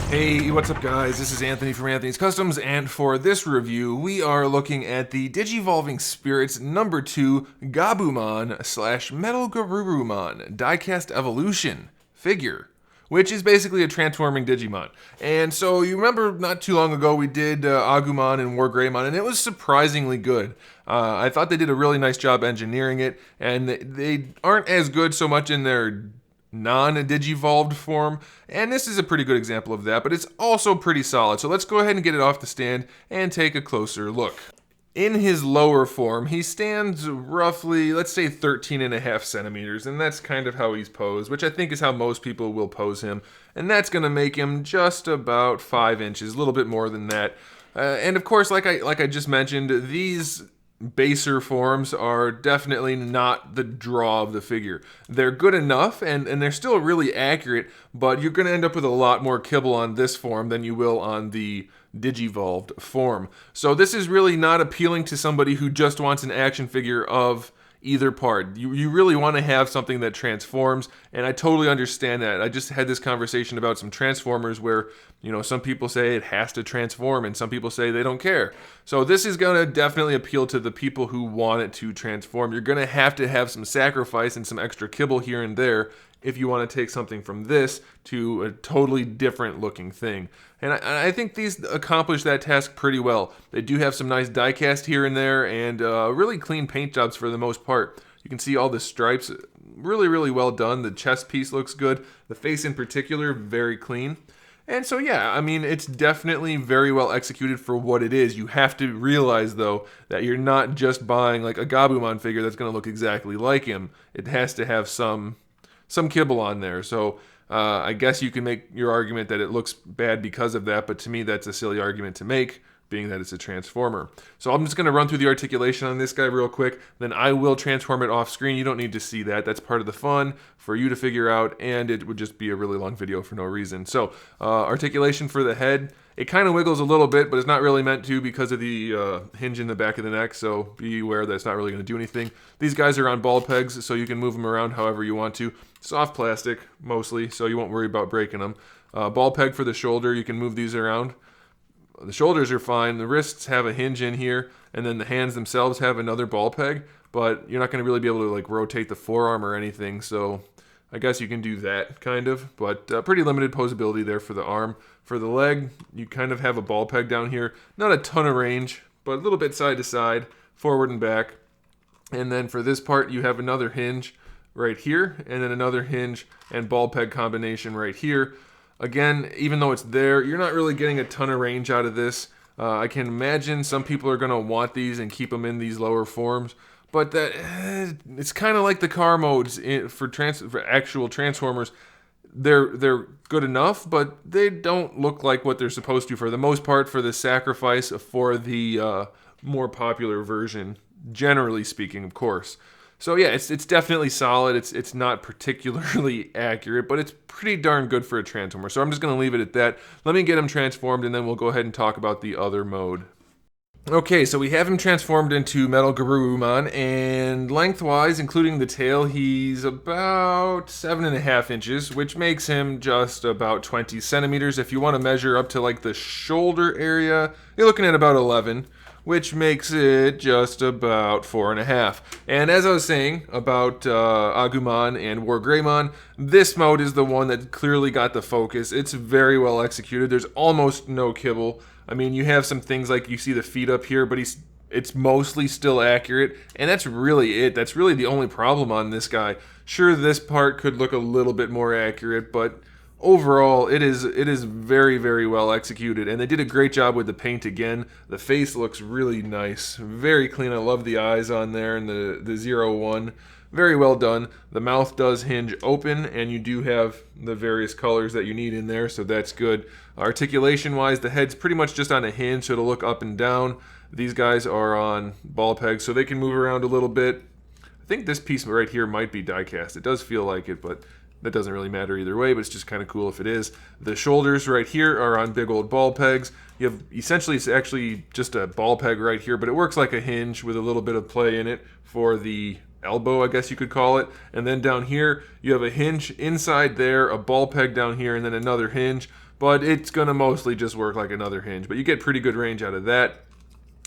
Hey, what's up guys? This is Anthony from Anthony's Customs, and for this review, we are looking at the Digivolving Spirits number 2 Gabumon slash METALGARURUMON Diecast Evolution figure, which is basically a transforming Digimon. And so you remember not too long ago we did Agumon and Wargreymon, and it was surprisingly good. I thought they did a really nice job engineering it, and they aren't as good so much in their non-digivolved form, and this is a pretty good example of that, but it's also pretty solid. So let's go ahead and get it off the stand and take a closer look. In his lower form, he stands roughly, let's say 13.5 centimeters, and that's kind of how he's posed, which I think is how most people will pose him, and that's going to make him just about 5 inches, a little bit more than that. And of course, like I just mentioned, these baser forms are definitely not the draw of the figure. They're good enough, and they're still really accurate, but you're going to end up with a lot more kibble on this form than you will on the Digivolved form. So this is really not appealing to somebody who just wants an action figure of either part. You really want to have something that transforms, and I totally understand that. I just had this conversation about some Transformers where, you know, some people say it has to transform and some people say they don't care. So this is going to definitely appeal to the people who want it to transform. You're going to have some sacrifice and some extra kibble here and there if you want to take something from this to a totally different looking thing. And I think these accomplish that task pretty well. They do have some nice die cast here and there, and really clean paint jobs for the most part. You can see all the stripes, really well done. The chest piece looks good. The face in particular, very clean. And so yeah, I mean, it's definitely very well executed for what it is. You have to realize, though, that you're not just buying like a Gabumon figure that's going to look exactly like him. It has to have some kibble on there. So I guess you can make your argument that it looks bad because of that, but to me that's a silly argument to make, being that it's a transformer. So I'm just going to run through the articulation on this guy real quick, then I will transform it off screen. You don't need to see that. That's part of the fun for you to figure out, and it would just be a really long video for no reason. So articulation for the head. It kind of wiggles a little bit, but it's not really meant to because of the hinge in the back of the neck, so be aware that it's not really going to do anything. These guys are on ball pegs, so you can move them around however you want to. Soft plastic, mostly, so you won't worry about breaking them. Ball peg for the shoulder, you can move these around. The shoulders are fine, the wrists have a hinge in here, and then the hands themselves have another ball peg, but you're not going to really be able to like rotate the forearm or anything, so I guess you can do that, kind of, but pretty limited posability there for the arm. For the leg, you kind of have a ball peg down here. Not a ton of range, but a little bit side to side, forward and back. And then for this part, you have another hinge right here, and then another hinge and ball peg combination right here. Again, even though it's there, you're not really getting a ton of range out of this. I can imagine some people are going to want these and keep them in these lower forms. But that it's kind of like the car modes for actual Transformers. They're good enough, but they don't look like what they're supposed to for the most part for the sacrifice for the more popular version, generally speaking, of course. So yeah, it's definitely solid. It's not particularly accurate, but it's pretty darn good for a Transformer. So I'm just going to leave it at that. Let me get him transformed, and then we'll go ahead and talk about the other mode. Okay, so we have him transformed into METALGARURUMON, and lengthwise, including the tail, he's about 7.5 inches, which makes him just about 20 centimeters. If you want to measure up to like the shoulder area, you're looking at about 11, which makes it just about 4.5. And as I was saying about Agumon and Wargreymon, this mode is the one that clearly got the focus. It's very well executed. There's almost no kibble. I mean, you have some things like you see the feet up here, but it's mostly still accurate, and that's really it. That's really the only problem on this guy. Sure, this part could look a little bit more accurate, but overall, it is very well executed, and they did a great job with the paint again. The face looks really nice, very clean. I love the eyes on there and the 01. Very well done. The mouth does hinge open, and you do have the various colors that you need in there, so that's good. Articulation-wise, the head's pretty much just on a hinge, so it'll look up and down. These guys are on ball pegs, so they can move around a little bit. I think this piece right here might be die cast. It does feel like it, but that doesn't really matter either way, but it's just kind of cool if it is. The shoulders right here are on big old ball pegs. You have, essentially, it's actually just a ball peg right here, but it works like a hinge with a little bit of play in it for the elbow, I guess you could call it. And then down here, you have a hinge inside there, a ball peg down here, and then another hinge. but it's gonna mostly just work like another hinge. But you get pretty good range out of that.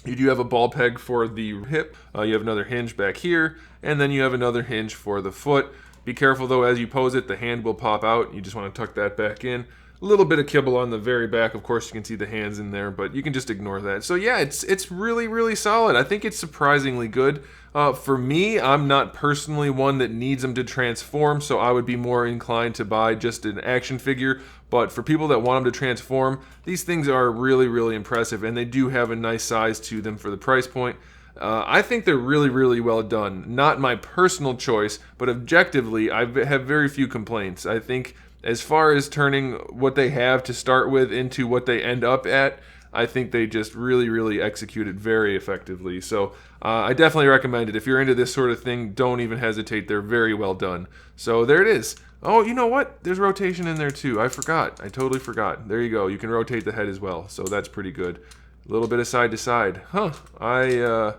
You do have a ball peg for the hip. You have another hinge back here, and then you have another hinge for the foot. Be careful though, as you pose it, the hand will pop out. You just want to tuck that back in. A little bit of kibble on the very back. Of course, you can see the hands in there, but you can just ignore that. So yeah, it's really, really solid. I think it's surprisingly good. For me, I'm not personally one that needs them to transform, so I would be more inclined to buy just an action figure. But for people that want them to transform, these things are really, really impressive, and they do have a nice size to them for the price point. I think they're really, really well done. Not my personal choice, but objectively, I have very few complaints. I think as far as turning what they have to start with into what they end up at, I think they just really, really executed very effectively. So I definitely recommend it. If you're into this sort of thing, don't even hesitate. They're very well done. So there it is. Oh, you know what? There's rotation in there too. I forgot. I totally forgot. There you go. You can rotate the head as well. So that's pretty good. A little bit of side to side. Huh.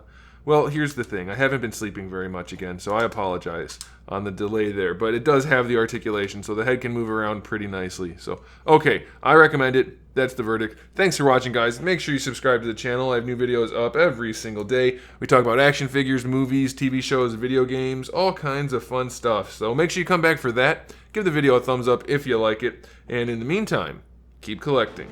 Well, here's the thing. I haven't been sleeping very much again, so I apologize on the delay there. But it does have the articulation, so the head can move around pretty nicely. So, okay, I recommend it. That's the verdict. Thanks for watching, guys. Make sure you subscribe to the channel. I have new videos up every single day. We talk about action figures, movies, TV shows, video games, all kinds of fun stuff. So make sure you come back for that. Give the video a thumbs up if you like it. And in the meantime, keep collecting.